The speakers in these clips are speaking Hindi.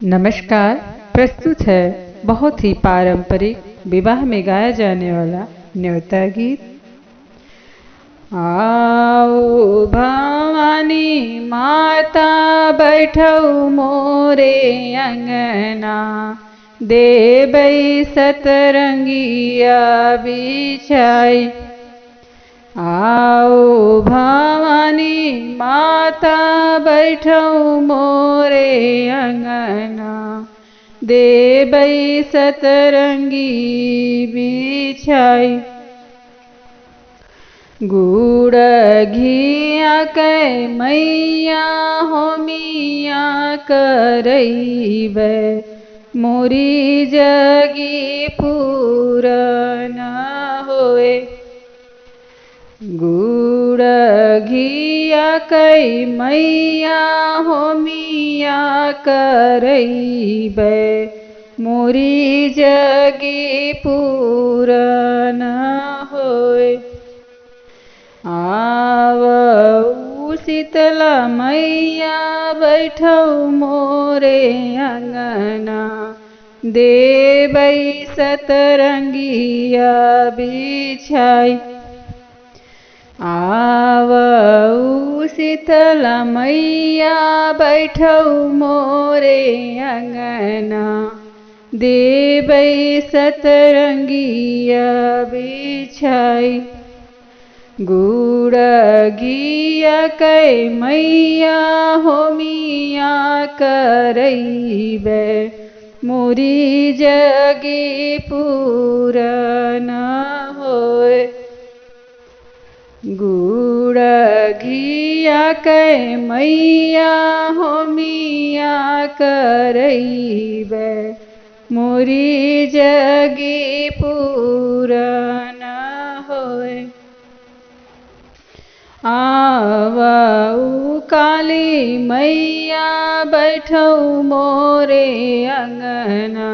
नमस्कार। प्रस्तुत है बहुत ही पारंपरिक विवाह में गाया जाने वाला न्योता गीत। आओ भवानी माता बैठौ मोरे अंगना, देबै सतरंगिया बिछाई। आओ भवानी माता बैठौ मोरे अंगना, देबै सतरंगी बिछाई। गुड़ घिया कै मैया होमिया करैबै, मोरी जगी पूरन होए। गुड़ घिया कै मैया होमिया करैबै, मोरी जगी पूरन होए। आवऊ शीतला मैया बैठौ मोरे अंगना, देबै सतरंगिया बिछाई। आवऊ शीतला मैया बैठौ मोरे अंगना, देबै सतरंगिया बिछाई। गुड़ घिया कै मैया होमिया करैबै, मोरी जगी पूरन होए। गुड़ घिया कै मैया होमिया करैबै, मोरी जगी पूरन होए। आवऊ काली मैया बैठौ मोरे अंगना,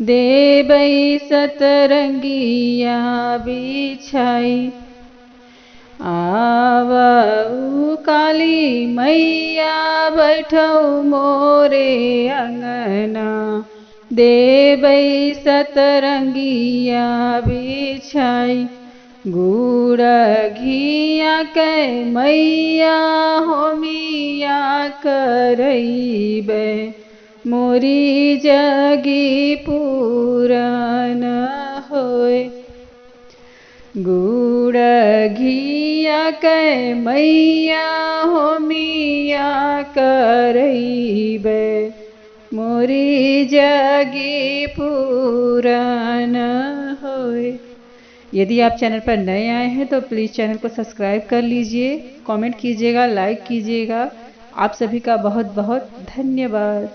देबै सतरंगिया बिछाई। आवऊ काली मैया बैठौ मोरे अंगना, देबै सतरंगिया बिछाई। गुड़ घिया कै मैया होमिया करैबै, मोरी जगी पूरन होए। गुड़ घिया कै मैया होमिया करैबै, मोरी जगी पूरन होए। यदि आप चैनल पर नए आए हैं तो प्लीज़ चैनल को सब्सक्राइब कर लीजिए, कमेंट कीजिएगा, लाइक कीजिएगा। आप सभी का बहुत बहुत धन्यवाद।